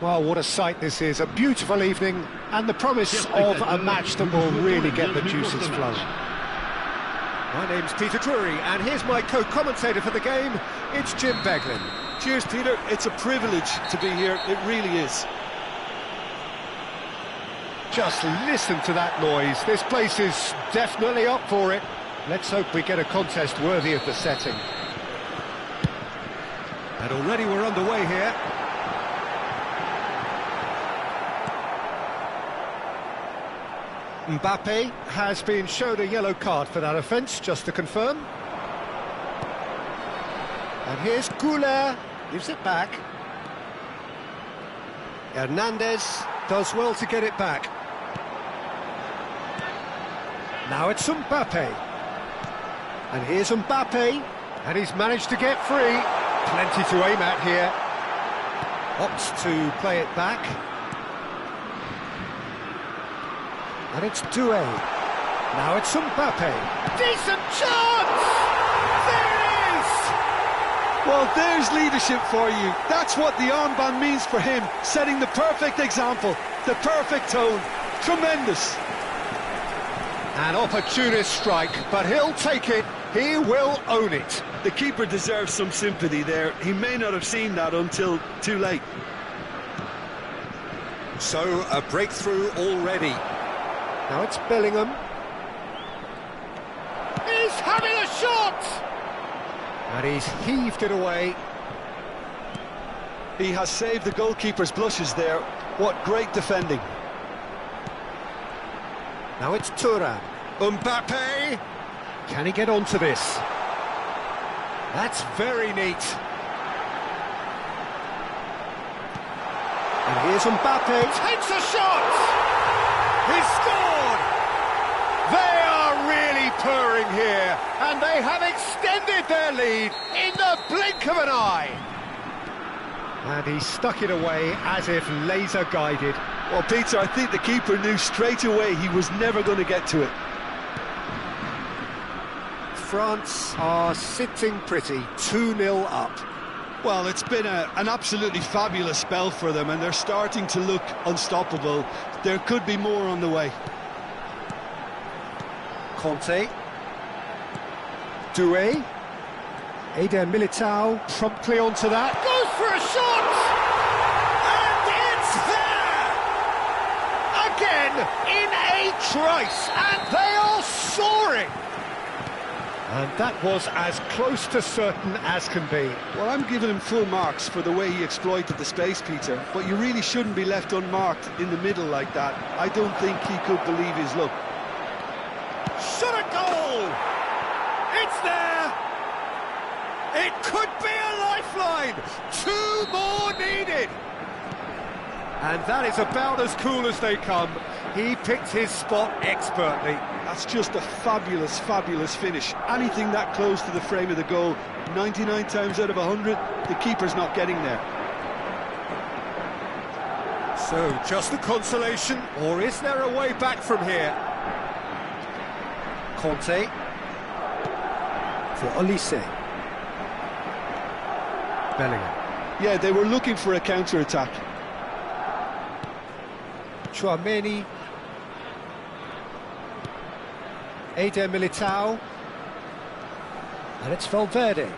Well, what a sight this is. A beautiful evening and the promise of a match that will really get the juices flowing. My name's Peter Drury, and here's my co-commentator for the game. It's Jim Beglin. Cheers, Peter. It's a privilege to be here. It really is. Just listen to that noise. This place is definitely up for it. Let's hope we get a contest worthy of the setting. And already we're underway here. Mbappe has been shown a yellow card for that offence, just to confirm. And here's Goulet, gives it back. Hernandez does well to get it back. Now it's Mbappe. And here's Mbappe, and he's managed to get free. Plenty to aim at here. Opts to play it back. And it's Doué. Now it's Mbappe. Decent chance! There it is! Well, there's leadership for you. That's what the armband means for him, setting the perfect example, the perfect tone. Tremendous. An opportunist strike, but he'll take it. He will own it. The keeper deserves some sympathy there. He may not have seen that until too late. So, a breakthrough already. Now it's Bellingham. He's having a shot! And he's heaved it away. He has saved the goalkeeper's blushes there. What great defending. Now it's Thuram. Mbappe! Can he get onto this? That's very neat. And here's Mbappe. Takes a shot! He's scored! They are really purring here, and they have extended their lead in the blink of an eye. And he stuck it away as if laser guided. Well, Peter, I think the keeper knew straight away he was never going to get to it. France are sitting pretty, 2-0 up. Well, it's been an absolutely fabulous spell for them, and they're starting to look unstoppable. There could be more on the way. Conte. Doué. Eder Militao promptly onto that. Goes for a shot! And it's there! Again, in a trice, and they are soaring! And that was as close to certain as can be. Well, I'm giving him full marks for the way he exploited the space, Peter, but you really shouldn't be left unmarked in the middle like that. I don't think he could believe his luck. Shot a goal! It's there! It could be a lifeline! 2 more needed! And that is about as cool as they come. He picked his spot expertly. That's just a fabulous, fabulous finish. Anything that close to the frame of the goal, 99 times out of 100, the keeper's not getting there. So, just a consolation, or is there a way back from here? Conte. For Olise. Bellingham. Yeah, they were looking for a counter-attack. Chouameni. Eder Militao. And it's Valverde.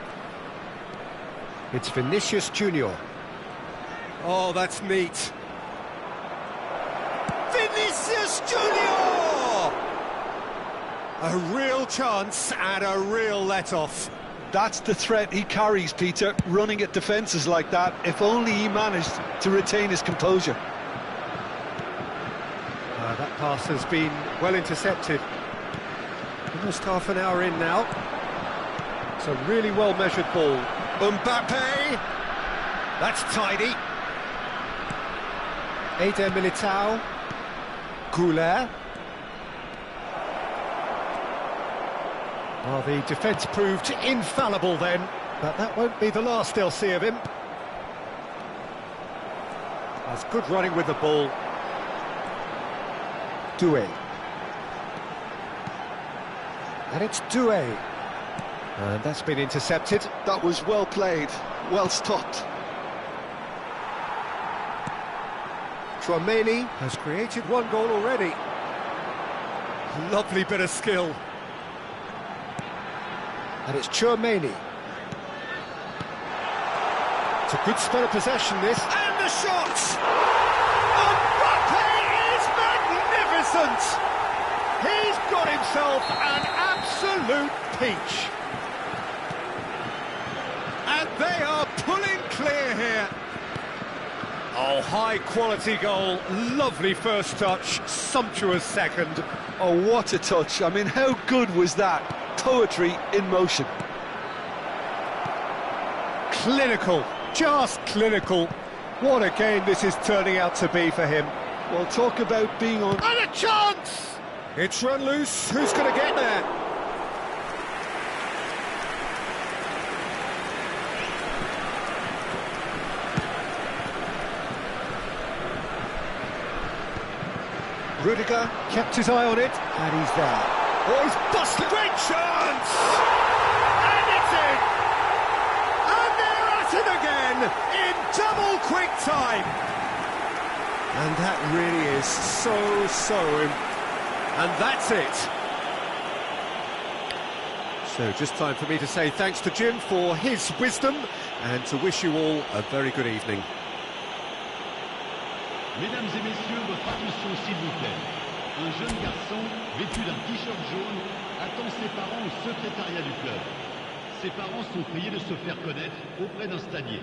It's Vinicius Junior. Oh, that's neat. Vinicius Junior! A real chance and a real let-off. That's the threat he carries, Peter, running at defences like that. If only he managed to retain his composure. That pass has been well intercepted. Almost half an hour in now. It's a really well-measured ball. Mbappe! That's tidy. Eder Militao. Goulet. Well, the defence proved infallible then, but that won't be the last they'll see of him. That's good running with the ball. Doué. And it's Doué. And that's been intercepted. That was well played, well stopped. Chouameni has created one goal already. Lovely bit of skill. And it's Chouameni. It's a good spell of possession, this. And the shot! Mbappe is magnificent! He's got himself an absolute peach. And they are pulling clear here. Oh, high-quality goal, lovely first touch, sumptuous second. Oh, what a touch. I mean, how good was that? Poetry in motion. Clinical, just clinical. What a game this is turning out to be for him. Well, talk about being on... And a chance! It's run loose, who's going to get there? Rudiger kept his eye on it, and he's there. Oh, he's busted! Great chance! And it's in! And they're at it again, in double quick time! And that really is so... And that's it! So, just time for me to say thanks to Jim for his wisdom, and to wish you all a very good evening. Mesdames et messieurs, votre attention s'il vous plaît. Un jeune garçon, vêtu d'un t-shirt jaune, attend ses parents au secrétariat du club. Ses parents sont priés de se faire connaître auprès d'un stadier.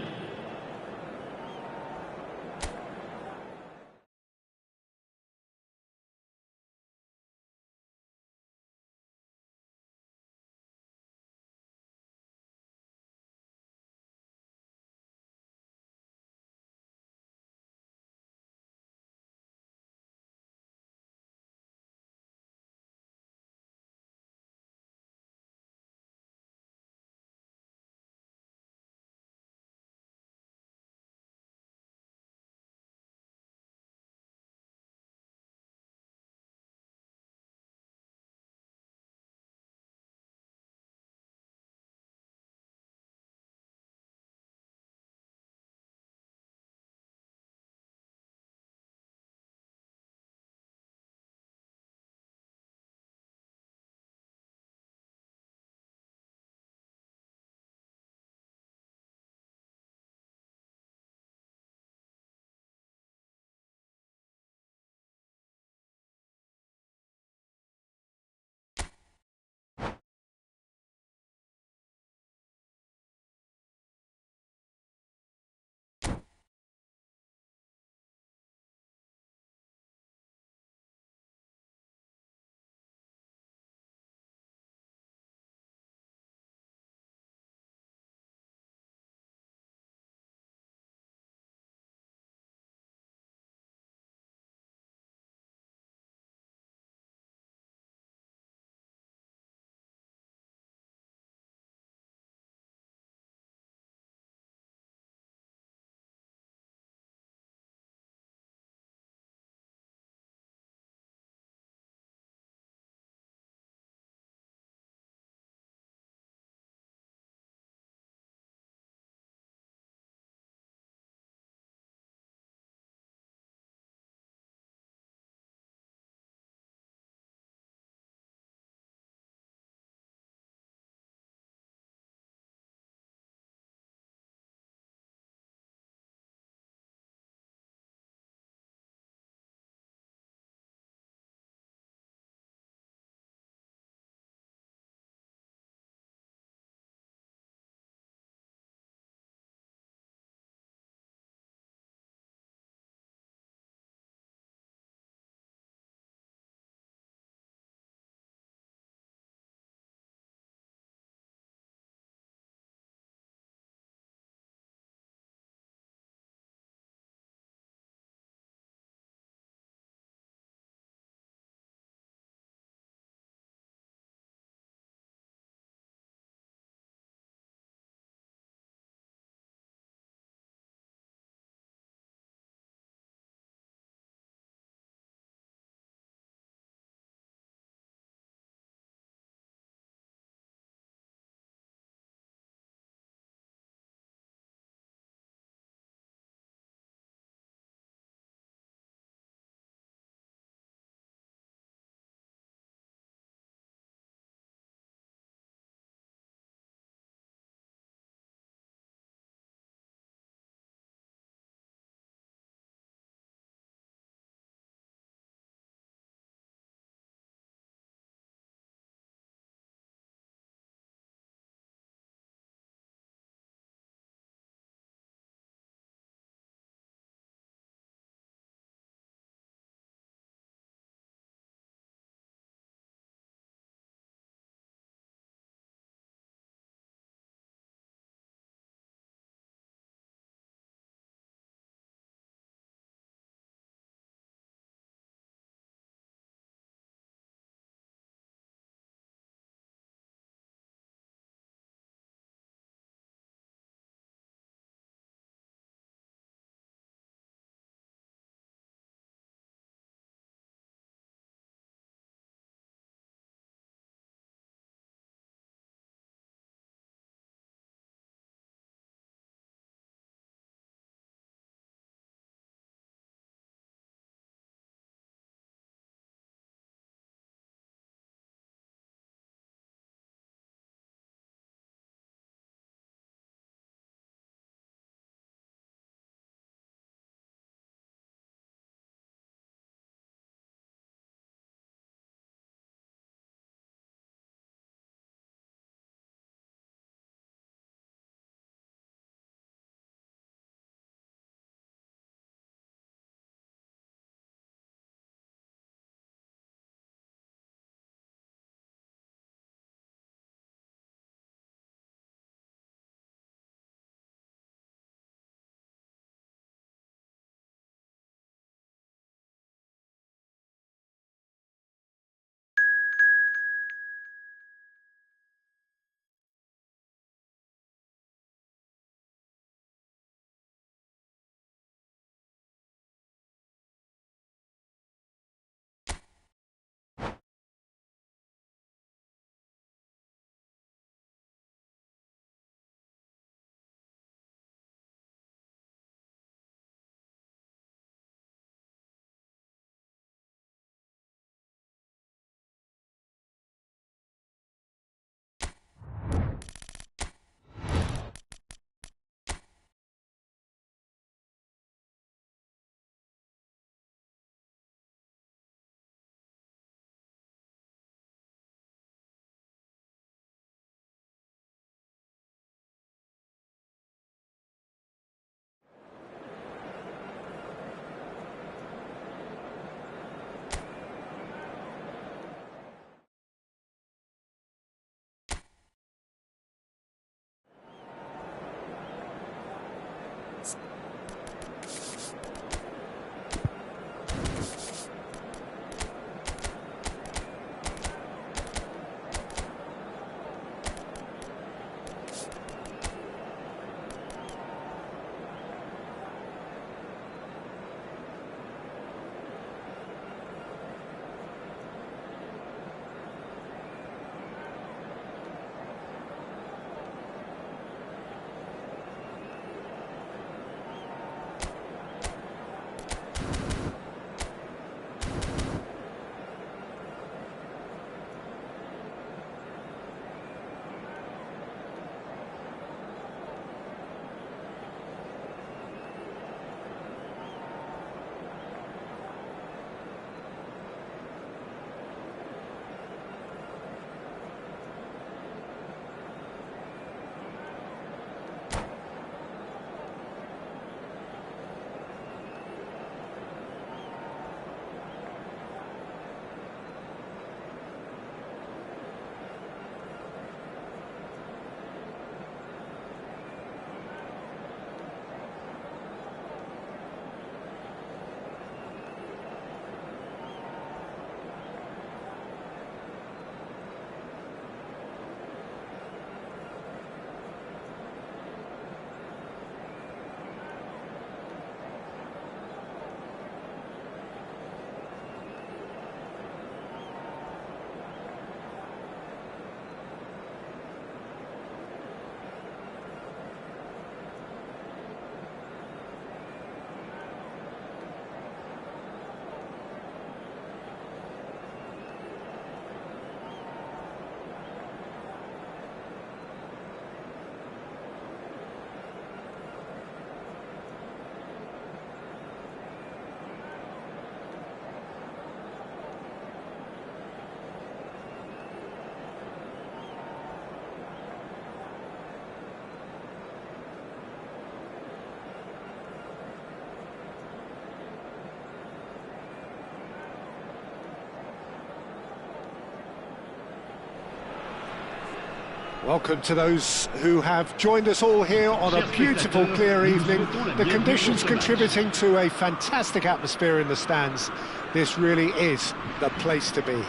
Welcome to those who have joined us all here on a beautiful, clear evening. The conditions contributing to a fantastic atmosphere in the stands. This really is the place to be.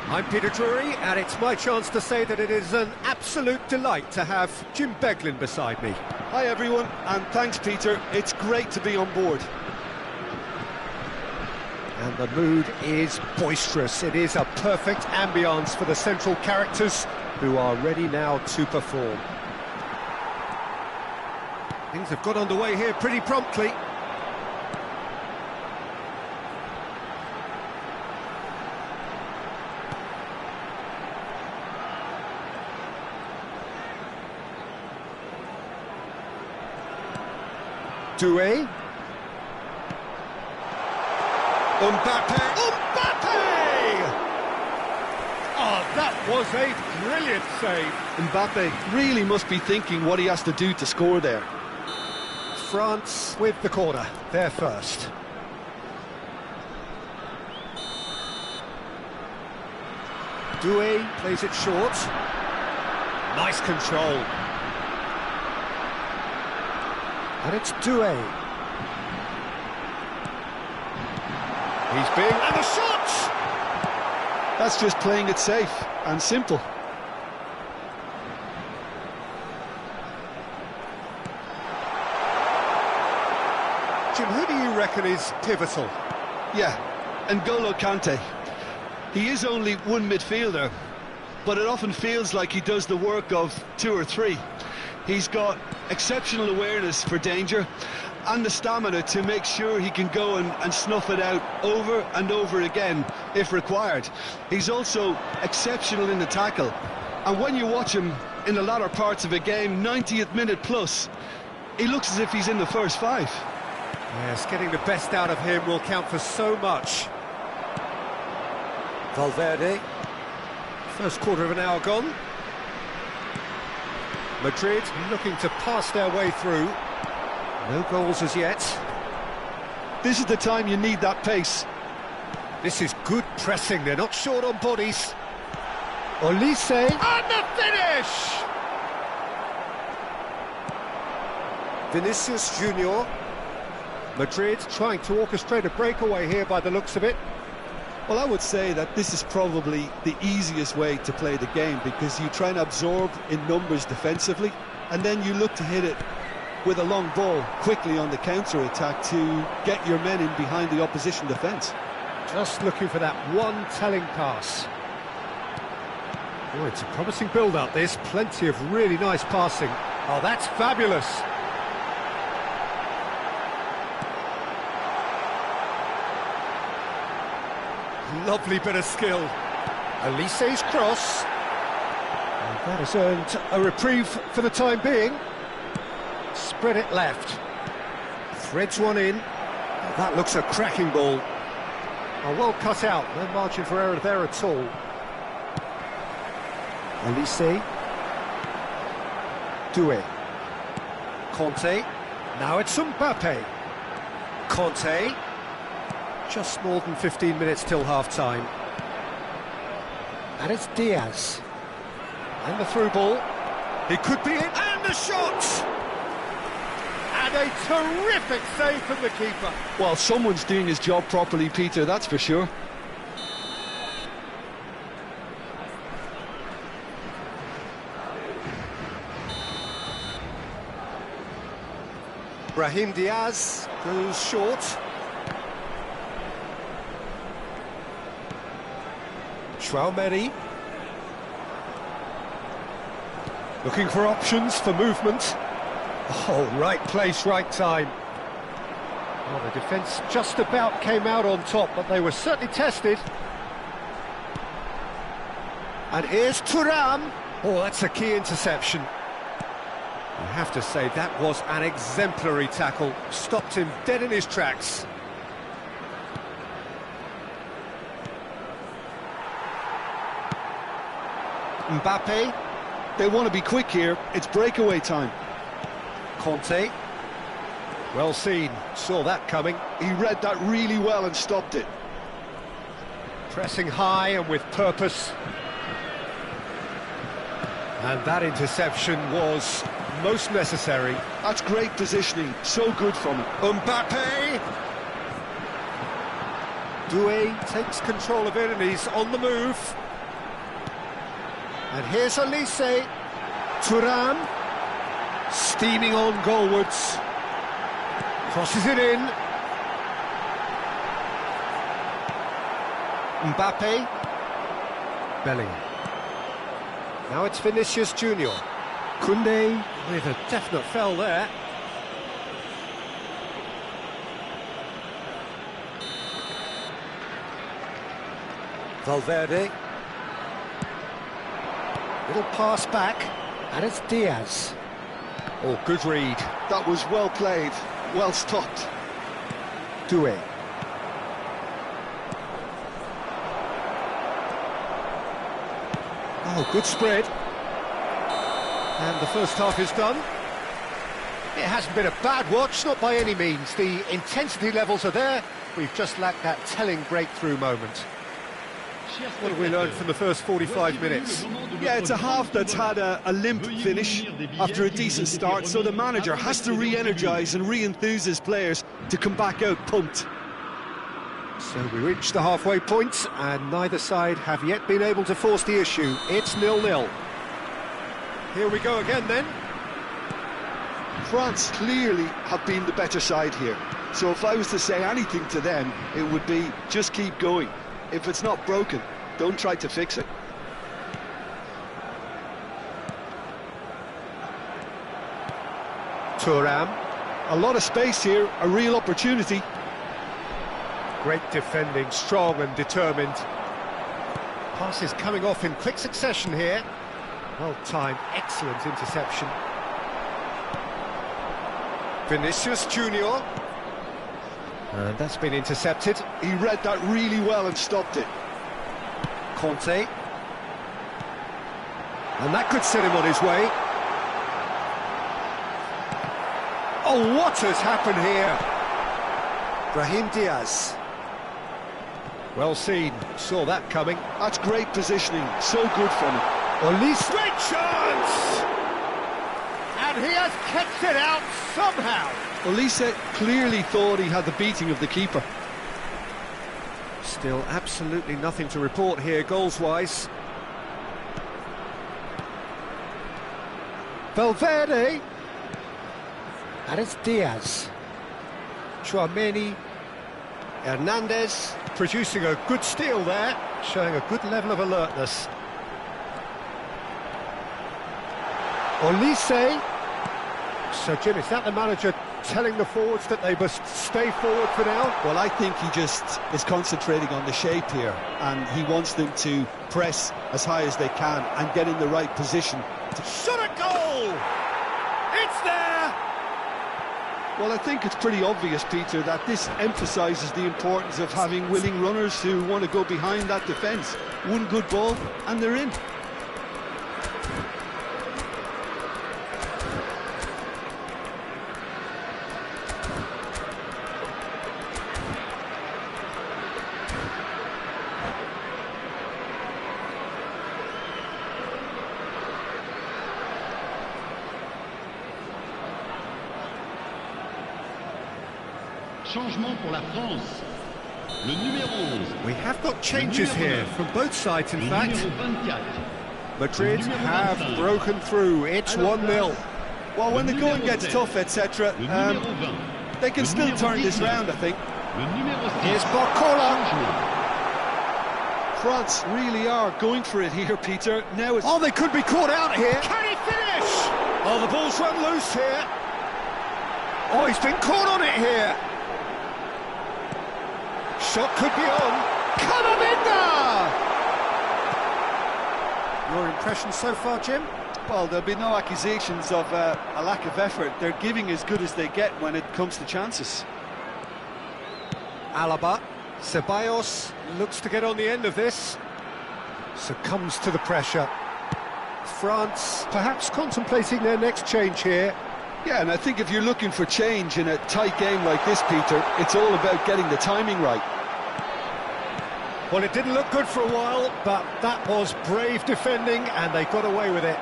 I'm Peter Drury, and it's my chance to say that it is an absolute delight to have Jim Beglin beside me. Hi everyone, and thanks Peter, it's great to be on board. And the mood is boisterous. It is a perfect ambience for the central characters who are ready now to perform. Things have got underway here pretty promptly. Doué. Mbappe! Oh, that was a brilliant save. Mbappe really must be thinking what he has to do to score there. France with the corner, they're first. Doué plays it short. Nice control. And it's Doué. He's big, and the shot! That's just playing it safe and simple. Jim, who do you reckon is pivotal? Yeah, N'Golo Kante. He is only one midfielder, but it often feels like he does the work of two or three. He's got exceptional awareness for danger and the stamina to make sure he can go and snuff it out over and over again if required. He's also exceptional in the tackle, and when you watch him in the latter parts of a game, 90th minute plus, he looks as if he's in the first five. Yes, getting the best out of him will count for so much. Valverde, first quarter of an hour gone. Madrid looking to pass their way through. No goals as yet. This is the time you need that pace. This is good pressing, they're not short on bodies. Olise, and the finish! Vinicius Junior. Madrid trying to orchestrate a breakaway here by the looks of it. Well, I would say that this is probably the easiest way to play the game, because you try and absorb in numbers defensively, and then you look to hit it with a long ball quickly on the counter-attack to get your men in behind the opposition defence. Just looking for that one telling pass. Oh, it's a promising build-up, this. Plenty of really nice passing. Oh, that's fabulous. Lovely bit of skill. Olise's cross. And that has earned a reprieve for the time being. Spread it left. Threads one in. Oh, that looks a cracking ball. Oh, well cut out. No margin for error there at all. Olise. Doué. Conte. Now it's Mbappe. Conte. Just more than 15 minutes till half-time. And it's Diaz. And the through ball. It could be it. And the shot! And a terrific save from the keeper. Well, someone's doing his job properly, Peter, that's for sure. Brahim Diaz goes short. Traoré. Looking for options for movement. Oh, right place, right time. Well, the defence just about came out on top, but they were certainly tested. And here's Thuram. Oh, that's a key interception. I have to say, that was an exemplary tackle. Stopped him dead in his tracks. Mbappe. They want to be quick here. It's breakaway time. Conte. Well seen. Saw that coming. He read that really well and stopped it. Pressing high and with purpose. And that interception was most necessary. That's great positioning, so good from him. Mbappe! Doué takes control of it and he's on the move. And here's Olise. Thuram. Steaming on goalwards. Crosses it in. Mbappe. Bellingham. Now it's Vinicius Junior. Koundé with a definite foul there. Valverde. Little pass back, and it's Diaz. Oh, good read. That was well played, well stopped. Doué. Oh, good spread. And the first half is done. It hasn't been a bad watch, not by any means. The intensity levels are there. We've just lacked that telling breakthrough moment. What have we learned from the first 45 minutes? Yeah, it's a half that's had a limp finish after a decent start, so the manager has to re-energise and re-enthuse his players to come back out pumped. So we reach the halfway point, and neither side have yet been able to force the issue. It's 0-0. Here we go again then. France clearly have been the better side here, so if I was to say anything to them, it would be just keep going. If it's not broken, don't try to fix it. Thuram. A lot of space here, a real opportunity. Great defending, strong and determined. Passes coming off in quick succession here. Well timed, excellent interception. Vinicius Junior. And that's been intercepted. He read that really well and stopped it. Conte. And that could set him on his way. Oh, what has happened here? Brahim Diaz. Well seen, saw that coming. That's great positioning, so good from him. Olise. Great chance! And he has kept it out somehow. Olise clearly thought he had the beating of the keeper. Still absolutely nothing to report here, goals-wise. Valverde. And it's Diaz. Chouameni. Hernandez producing a good steal there, showing a good level of alertness. Olise. So, Jim, is that the manager telling the forwards that they must stay forward for now? Well, I think he just is concentrating on the shape here, and he wants them to press as high as they can and get in the right position. Shot a goal! It's there! Well, I think it's pretty obvious, Peter, that this emphasises the importance of having willing runners who want to go behind that defence. One good ball, and they're in. Changement pour la France. Le numéro 11. We have got changes here from both sides, in fact. Madrid have broken through. It's 1-0. Well, when the going gets tough, etc., they can still turn this round, I think. Here's Barcola. France really are going for it here, Peter. Now it's... Oh, they could be caught out here. Can he finish? Oh, the ball's run loose here. Oh, he's been caught on it here. Shot could be on. Camavinga! Your impression so far, Jim? Well, there'll be no accusations of a lack of effort. They're giving as good as they get when it comes to chances. Alaba. Ceballos looks to get on the end of this. Succumbs to the pressure. France perhaps contemplating their next change here. Yeah, and I think if you're looking for change in a tight game like this, Peter, it's all about getting the timing right. Well, it didn't look good for a while, but that was brave defending, and they got away with it.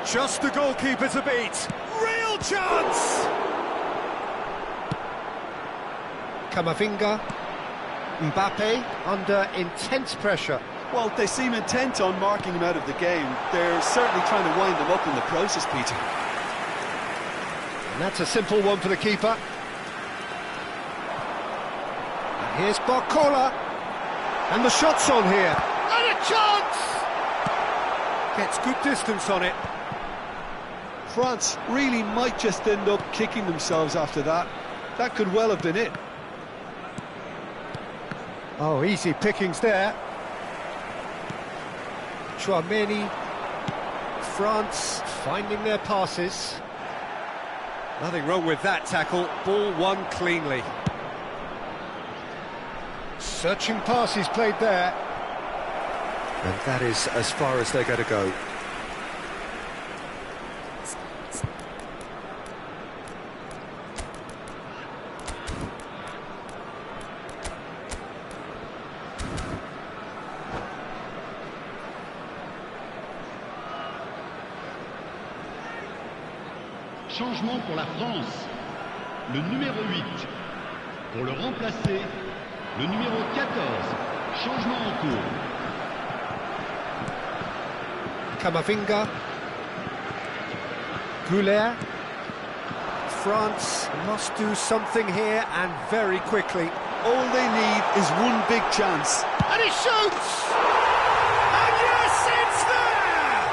Just the goalkeeper to beat. Real chance! Camavinga. Mbappe under intense pressure. Well, they seem intent on marking him out of the game. They're certainly trying to wind him up in the process, Peter. And that's a simple one for the keeper. And here's Barcola. And the shot's on here. And a chance! Gets good distance on it. France really might just end up kicking themselves after that. That could well have been it. Oh, easy pickings there. Chouameni. France finding their passes. Nothing wrong with that tackle. Ball won cleanly. Searching passes played there. And that is as far as they're going to go. Changement pour la France. Le numéro 8. Pour le remplacer, le numéro 14. Changement en cours. Camavinga. Goulet. France must do something here, and very quickly. All they need is one big chance. And he shoots! And yes, it's there!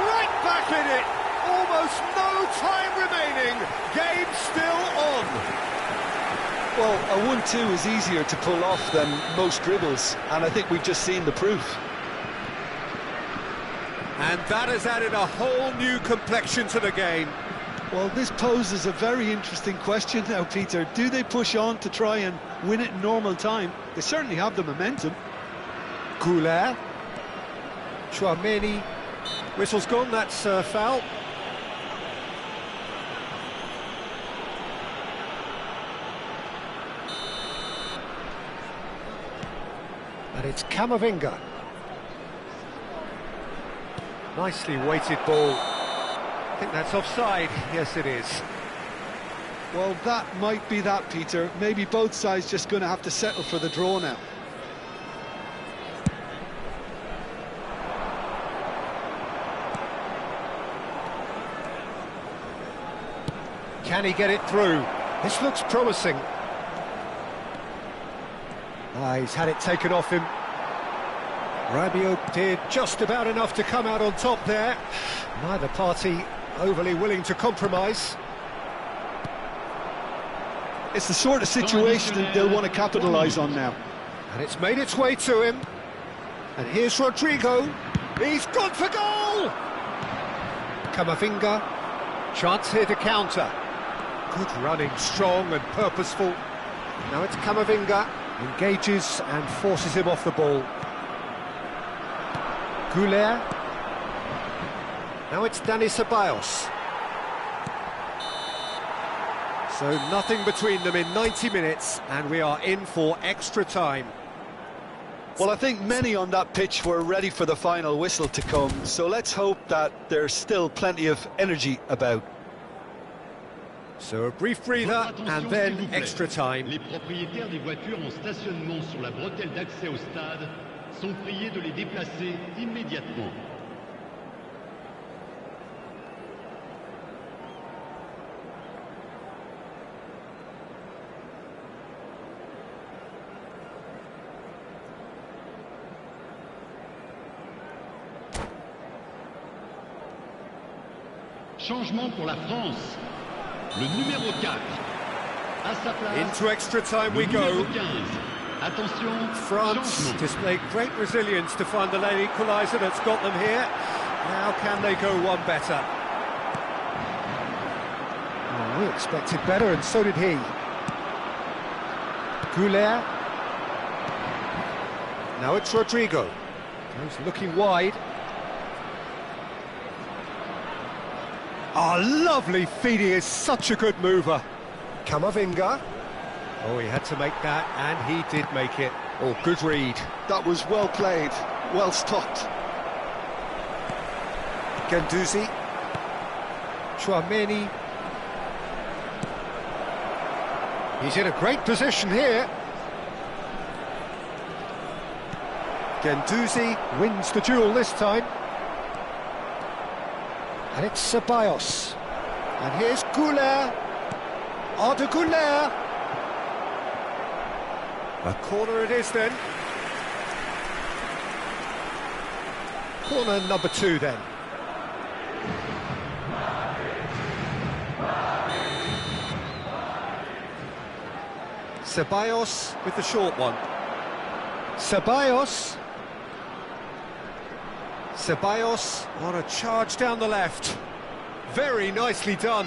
Right back in it! Almost no time remaining. Game still on. Well, a 1-2 is easier to pull off than most dribbles, and I think we've just seen the proof. And that has added a whole new complexion to the game. Well, this poses a very interesting question now, Peter. Do they push on to try and win it in normal time? They certainly have the momentum. Goulet. Chouameni. Whistle's gone, that's a foul. And it's Camavinga. Nicely weighted ball. I think that's offside. Yes, it is. Well, that might be that, Peter. Maybe both sides just going to have to settle for the draw now. Can he get it through? This looks promising. He's had it taken off him. Rabiot did just about enough to come out on top there. Neither party overly willing to compromise. It's the sort of situation that they'll want to capitalise on now. And it's made its way to him. And here's Rodrigo. He's gone for goal! Camavinga. Chance here to counter. Good running, strong and purposeful. Now it's Camavinga. Engages and forces him off the ball. Goulet. Now it's Dani Ceballos. So nothing between them in 90 minutes, and we are in for extra time. Well, I think many on that pitch were ready for the final whistle to come, so let's hope that there's still plenty of energy about. So a brief breather, and then extra time. Les propriétaires des voitures en stationnement sur la bretelle d'accès au stade sont priés de les déplacer immédiatement. Changement pour la France. Le numéro 4. À sa place. Into extra time we go. 15. Attention. France changement. displayed great resilience to find the late equaliser that's got them here. Now can they go one better? Oh, we expected better, and so did he. Goulet. Now it's Rodrigo. He's looking wide. Oh, lovely feed, he is such a good mover. Camavinga. Oh, he had to make that, and he did make it. Oh, good read. That was well played, well stopped. Guendouzi. Chouameni. He's in a great position here. Guendouzi wins the duel this time. And it's Ceballos. And here's Goulet. Arda Goulet. A corner it is then. Corner number 2 then. Ceballos with the short one. Ceballos. Ceballos on a charge down the left. Very nicely done.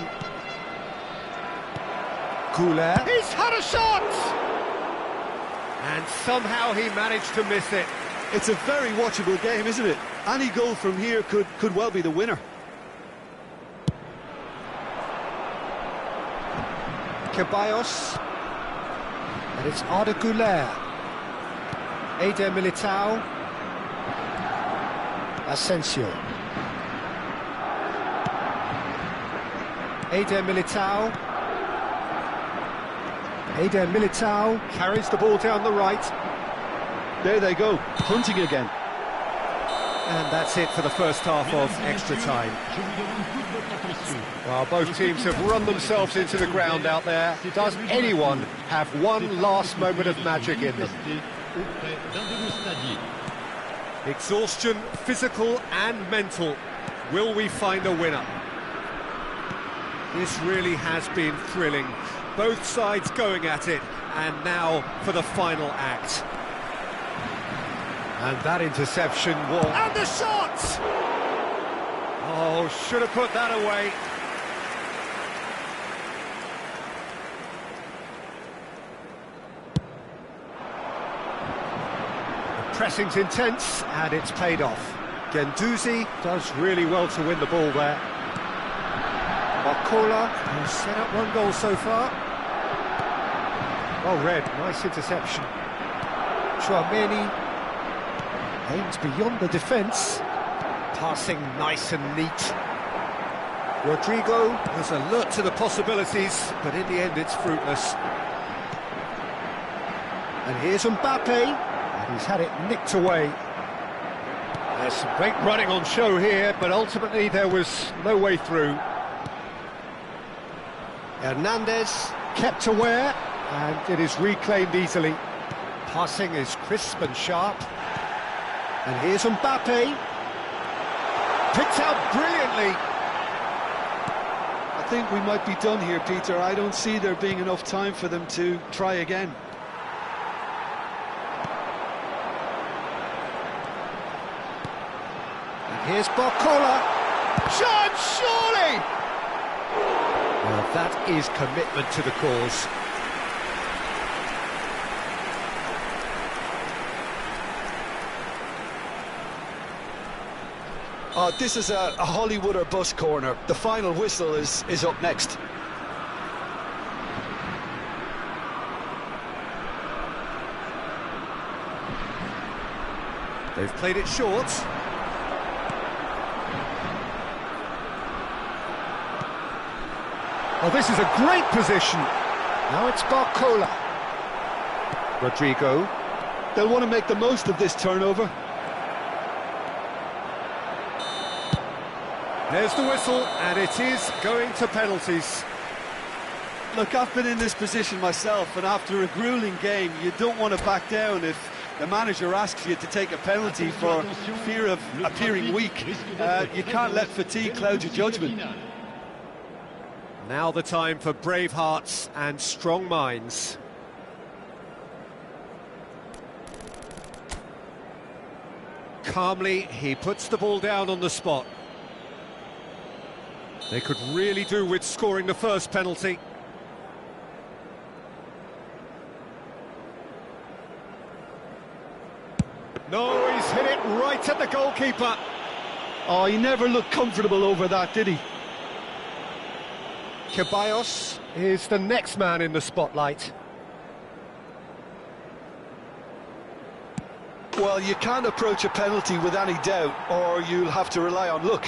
Goulet. He's had a shot! And somehow he managed to miss it. It's a very watchable game, isn't it? Any goal from here could well be the winner. Ceballos. And it's Arda Goulet. Eder Militao. Asensio. Eder Militao. Eder Militao carries the ball down the right. There they go, hunting again. And that's it for the first half of extra time. Well, both teams have run themselves into the ground out there. Does anyone have one last moment of magic in them? Exhaustion, physical and mental. Will we find a winner? This really has been thrilling. Both sides going at it, and now for the final act. And that interception was... And the shot! Oh, should have put that away. The pressing's intense, and it's paid off. Guendouzi does really well to win the ball there. Barcola has set up one goal so far. Well read, nice interception. Chouameni aims beyond the defence. Passing nice and neat. Rodrigo was alert to the possibilities, but in the end it's fruitless. And here's Mbappe, and he's had it nicked away. There's some great running on show here, but ultimately there was no way through. Hernandez kept aware, and it is reclaimed easily. Passing is crisp and sharp. And here's Mbappe. Picked out brilliantly. I think we might be done here, Peter. I don't see there being enough time for them to try again. And here's Barcola. Chance, surely! Well, that is commitment to the cause. This is a Hollywood or bust corner. The final whistle is up next. They've played it short. Oh, this is a great position. Now it's Barcola. Rodrigo. They'll want to make the most of this turnover. There's the whistle, and it is going to penalties. Look, I've been in this position myself, and after a gruelling game, you don't want to back down if the manager asks you to take a penalty for fear of appearing weak. You can't let fatigue cloud your judgment. Now the time for brave hearts and strong minds. Calmly, he puts the ball down on the spot. They could really do with scoring the first penalty. No, he's hit it right at the goalkeeper. Oh, he never looked comfortable over that, did he? Ceballos is the next man in the spotlight. Well, you can't approach a penalty with any doubt, or you'll have to rely on luck.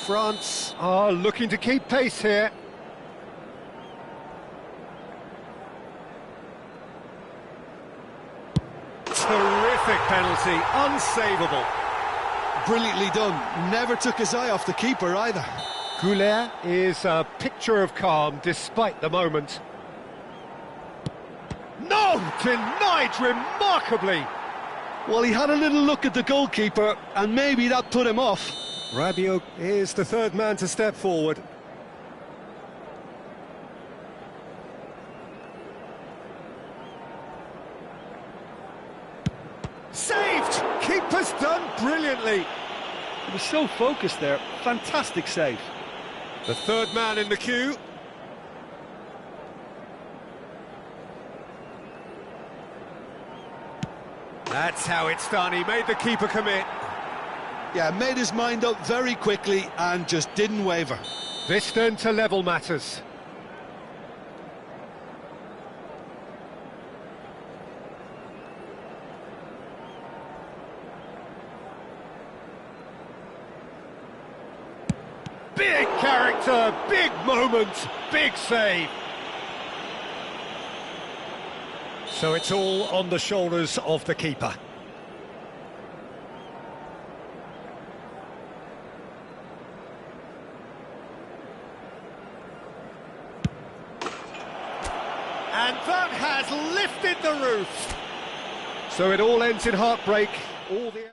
France are looking to keep pace here. Terrific penalty, unsavable. Brilliantly done. Never took his eye off the keeper either. Goulet is a picture of calm despite the moment. No! Denied remarkably! Well, he had a little look at the goalkeeper, and maybe that put him off. Rabiot is the third man to step forward. Saved! Keeper's done brilliantly. He was so focused there. Fantastic save. The third man in the queue. That's how it's done. He made the keeper commit. Yeah, made his mind up very quickly and just didn't waver. This then to level matters. Big character, big moment, big save. So it's all on the shoulders of the keeper. And that has lifted the roof. So it all ends in heartbreak. All the...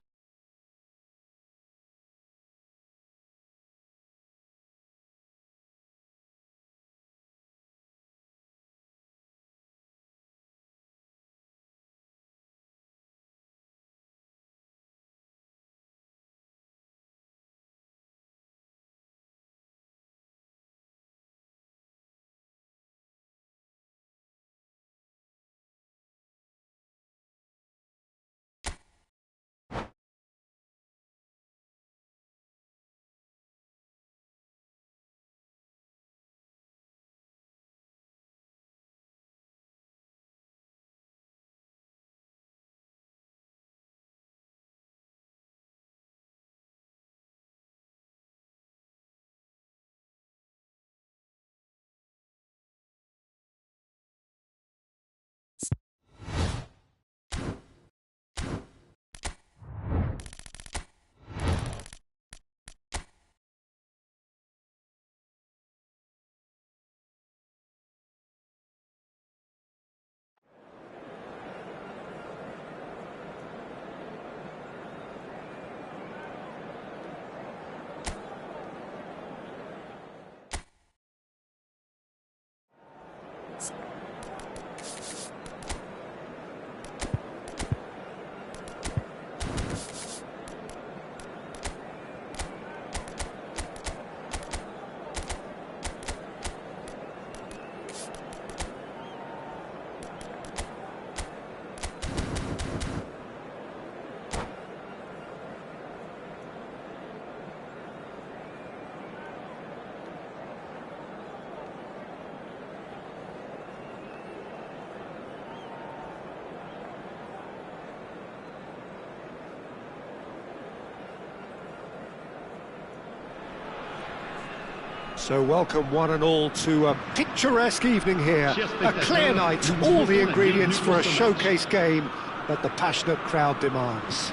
So welcome one and all to a picturesque evening here, a clear night, all the ingredients for a showcase game that the passionate crowd demands.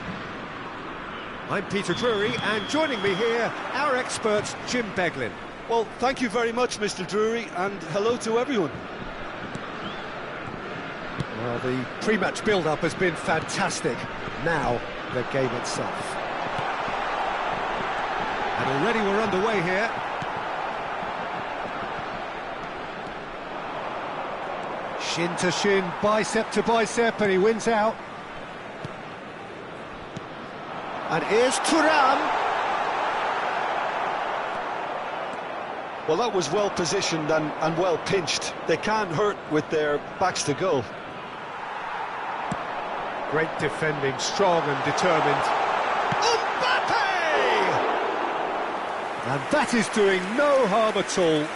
I'm Peter Drury, and joining me here, our expert Jim Beglin. Well, thank you very much, Mr. Drury, and hello to everyone. Well, the pre-match build-up has been fantastic. Now, the game itself. And already we're underway here. Shin to shin, bicep to bicep, and he wins out. And here's Thuram. Well, that was well positioned and well pinched. They can't hurt with their backs to goal. Great defending, strong and determined. Mbappe! And that is doing no harm at all.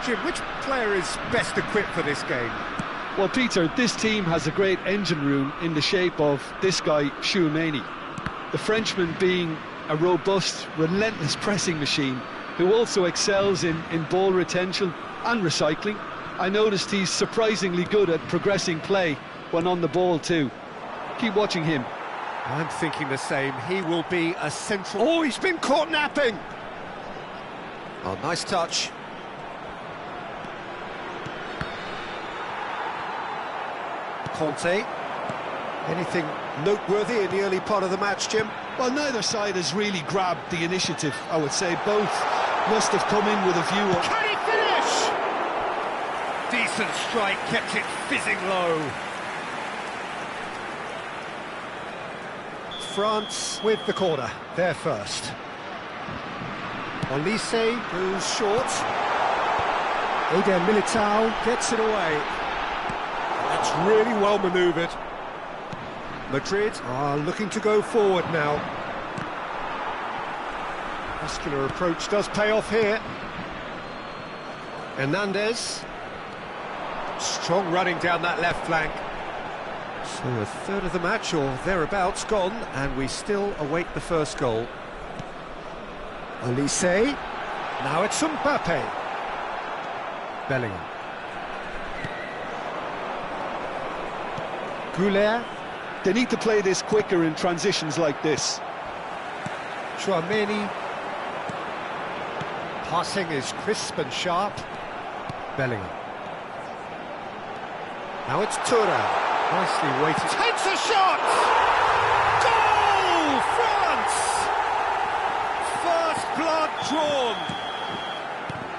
Jim, which player is best equipped for this game? Well, Peter, this team has a great engine room in the shape of this guy, Tchouaméni. The Frenchman being a robust, relentless pressing machine who also excels in ball retention and recycling. I noticed he's surprisingly good at progressing play when on the ball too. Keep watching him. I'm thinking the same. He will be a central... Oh, he's been caught napping! Oh, nice touch. Conte. Anything noteworthy in the early part of the match, Jim? Well, neither side has really grabbed the initiative, I would say. Both must have come in with a view of... Can he finish? Decent strike, kept it fizzing low. France with the corner, they're first. Olise goes short. Eder Militao gets it away. That's really well manoeuvred. Madrid are looking to go forward now. Muscular approach does pay off here. Hernandez. Strong running down that left flank. So a third of the match or thereabouts gone, and we still await the first goal. Olise. Now it's Mbappe. Bellingham. Goulet. They need to play this quicker in transitions like this. Tchouaméni. Passing is crisp and sharp. Bellingham. Now it's Thuram. Nicely weighted. Takes a shot! Goal! France! First blood drawn.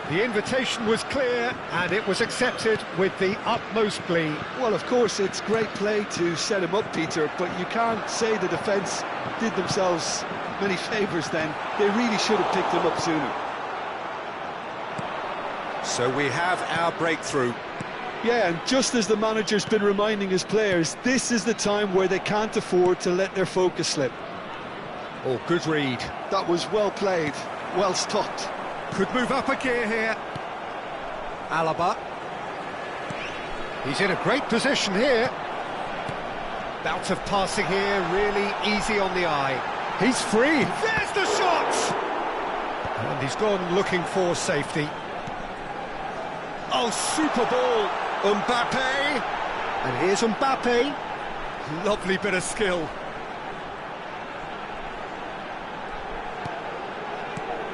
The invitation was clear, and it was accepted with the utmost glee. Well, of course, it's great play to set him up, Peter, but you can't say the defence did themselves many favours then. They really should have picked him up sooner. So we have our breakthrough. Yeah, and just as the manager's been reminding his players, this is the time where they can't afford to let their focus slip. Oh, good read. That was well played, well stopped. Could move up a gear here. Alaba. He's in a great position here. Bout of passing here, really easy on the eye. He's free. There's the shot! And he's gone looking for safety. Oh, super ball. Mbappe. And here's Mbappe. Lovely bit of skill.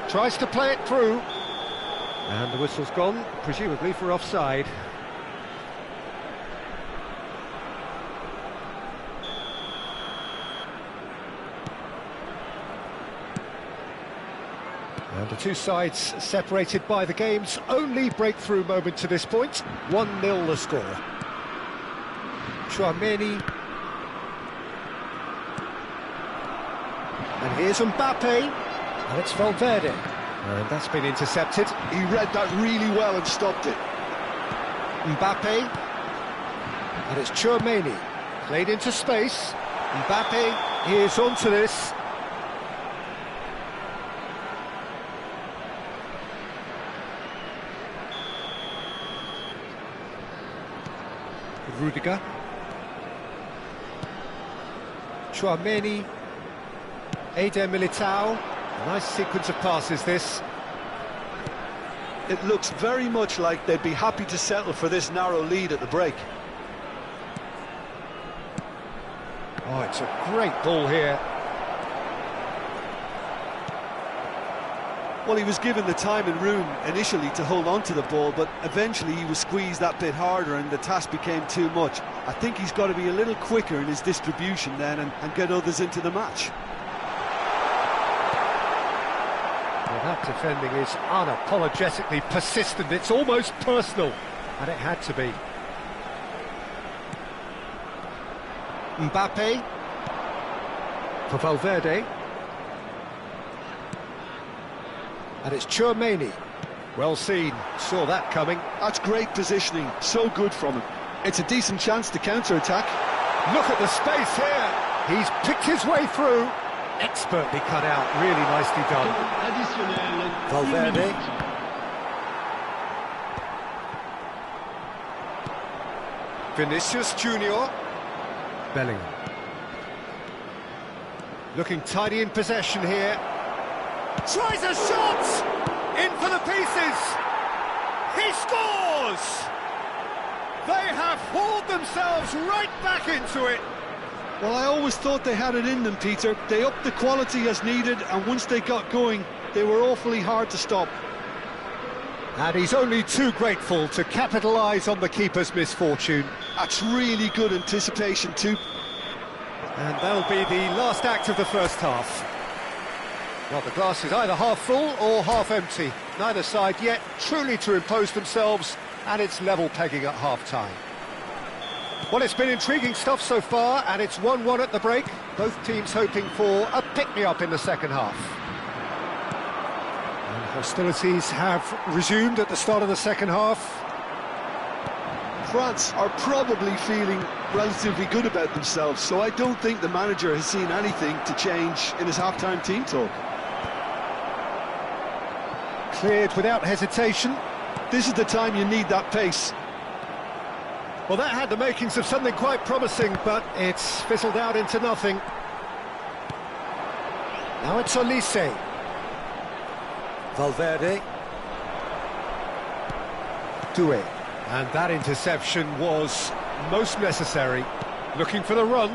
Tries to play it through. And the whistle's gone, presumably for offside. And the two sides separated by the game's only breakthrough moment to this point. 1-0 the score. Tchouaméni. And here's Mbappe. And it's Valverde. And that's been intercepted. He read that really well and stopped it. Mbappe. And it's Tchouaméni. Played into space. Mbappe is onto this. Rudiger. Tchouaméni. Eder Militao. A nice sequence of passes, this. It looks very much like they'd be happy to settle for this narrow lead at the break. Oh, it's a great ball here. Well, he was given the time and room initially to hold on to the ball, but eventually he was squeezed that bit harder and the task became too much. I think he's got to be a little quicker in his distribution then and get others into the match. Well, that defending is unapologetically persistent. It's almost personal, and it had to be. Mbappe. For Valverde. And it's Tchouaméni. Well seen, saw that coming. That's great positioning, so good from him. It's a decent chance to counter-attack. Look at the space here. He's picked his way through. Expertly cut out, really nicely done. Valverde. Vinicius Junior. Bellingham. Looking tidy in possession here. Tries a shot! In for the pieces! He scores! They have hauled themselves right back into it. Well, I always thought they had it in them, Peter. They upped the quality as needed, and once they got going, they were awfully hard to stop. And he's only too grateful to capitalise on the keeper's misfortune. That's really good anticipation too. And that'll be the last act of the first half. Well, the glass is either half full or half empty. Neither side yet truly to impose themselves, and it's level pegging at half-time. Well, it's been intriguing stuff so far, and it's 1-1 at the break. Both teams hoping for a pick-me-up in the second half. And hostilities have resumed at the start of the second half. France are probably feeling relatively good about themselves, so I don't think the manager has seen anything to change in his half-time team talk. Cleared without hesitation. This is the time you need that pace. Well, that had the makings of something quite promising, but it's fizzled out into nothing. Now it's Olise. Valverde. Doué. And that interception was most necessary. Looking for the run.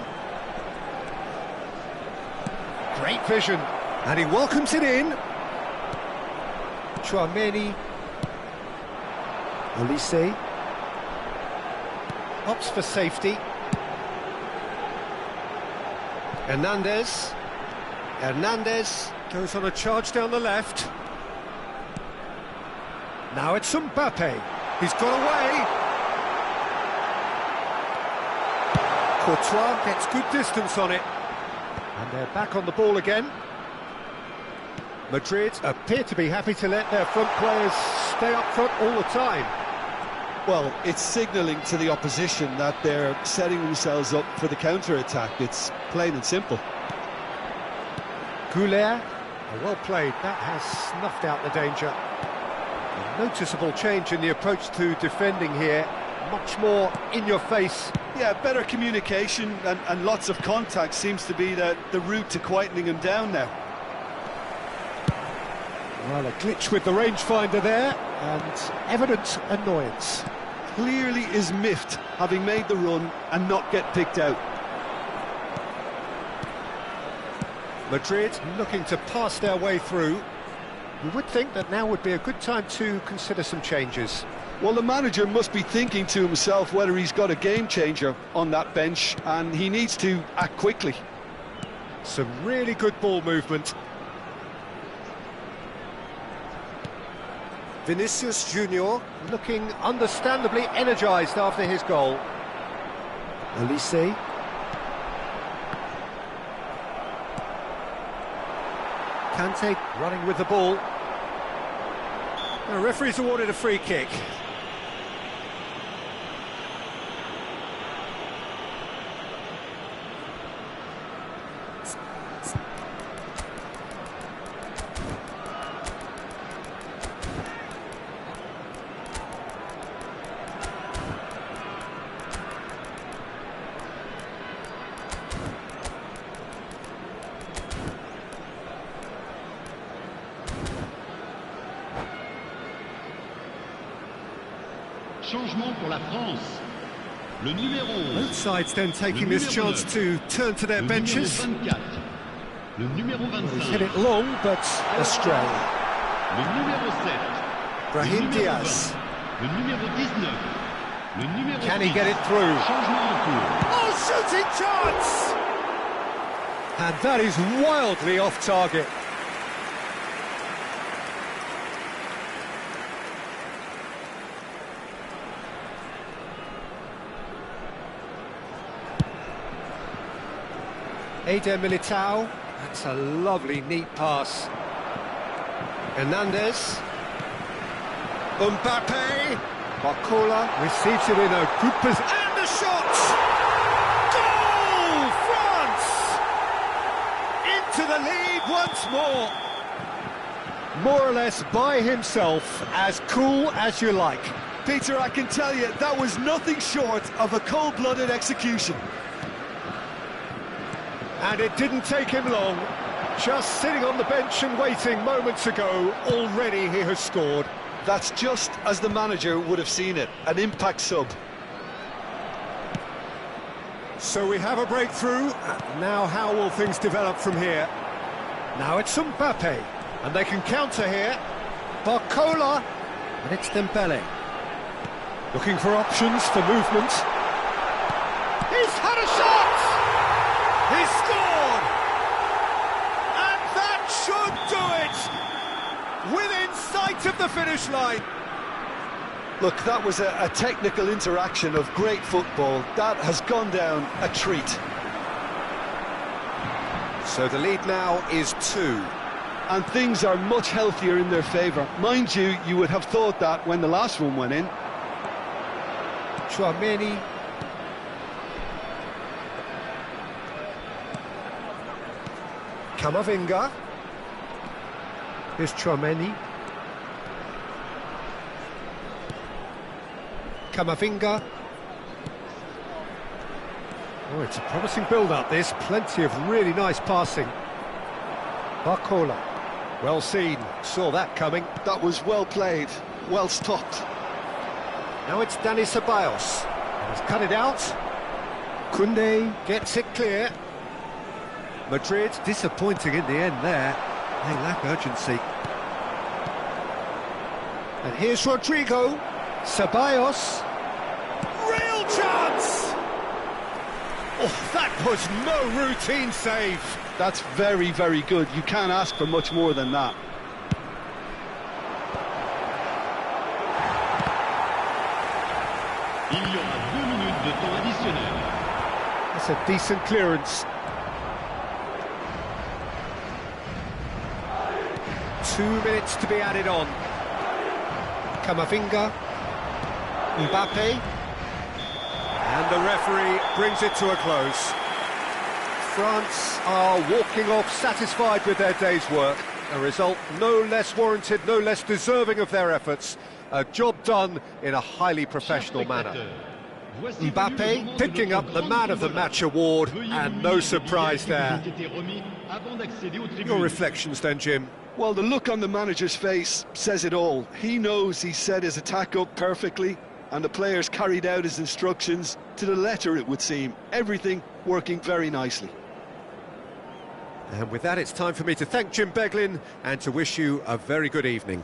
Great vision. And he welcomes it in. Chouameni. Olise. Opts for safety. Hernandez. Hernandez goes on a charge down the left. Now it's Mbappe. He's got away. Courtois gets good distance on it. And they're back on the ball again. Madrid appear to be happy to let their front players stay up front all the time. Well, it's signalling to the opposition that they're setting themselves up for the counter-attack. It's plain and simple. Goulet, well played. That has snuffed out the danger. A noticeable change in the approach to defending here. Much more in your face. Yeah, better communication and lots of contact seems to be the route to quietening him down now. Well, a glitch with the rangefinder there, and evident annoyance. Clearly is miffed, having made the run and not get picked out. Madrid looking to pass their way through. You would think that now would be a good time to consider some changes. Well, the manager must be thinking to himself whether he's got a game changer on that bench, and he needs to act quickly. Some really good ball movement. Vinicius Junior looking understandably energised after his goal. Olise. Kante running with the ball. The referee's awarded a free kick. Changement pour la France. Le numéro 11. Both sides then taking this chance to turn to their benches. Le numéro 24. Le numéro 25. He's hit it long, but astray. Le numéro 7. Brahim Diaz. Le numéro 19. Le numéro Can he 10. get it through? Changement en cours. Oh, shooting chance! And that is wildly off target. Eder Militao, that's a lovely, neat pass. Hernandez. Mbappe. Barcola receives it in a good position. And the shot! Goal! France! Into the lead once more. More or less by himself, as cool as you like. Peter, I can tell you, that was nothing short of a cold-blooded execution. And it didn't take him long. Just sitting on the bench and waiting moments ago, already he has scored. That's just as the manager would have seen it, an impact sub. So we have a breakthrough. Now how will things develop from here? Now it's Mbappe, and they can counter here. Barcola, and it's Dembele. Looking for options for movement. He's had a shot! He's scored! And that should do it! Within sight of the finish line. Look, that was a technical interaction of great football. That has gone down a treat. So the lead now is 2. And things are much healthier in their favour. Mind you, you would have thought that when the last one went in. Chouameni. Camavinga. Here's Chouameni. Camavinga. Oh, it's a promising build-up, this. Plenty of really nice passing. Barcola. Well seen. Saw that coming. That was well played, well stopped. Now it's Dani Ceballos. He's cut it out. Koundé gets it clear. Madrid disappointing in the end there. They lack urgency. And here's Rodrigo. Ceballos. Real chance! Oh, that was no routine save. That's very, very good. You can't ask for much more than that. Il y aura 2 minutes de temps additionnel. That's a decent clearance. 2 minutes to be added on. Camavinga. Mbappe. And the referee brings it to a close. France are walking off satisfied with their day's work. A result no less warranted, no less deserving of their efforts. A job done in a highly professional manner. Mbappe picking up the Man of the Match award, and no surprise there. Your reflections then, Jim? Well, the look on the manager's face says it all. He knows he set his attack up perfectly, and the players carried out his instructions to the letter, it would seem. Everything working very nicely. And with that, it's time for me to thank Jim Beglin and to wish you a very good evening.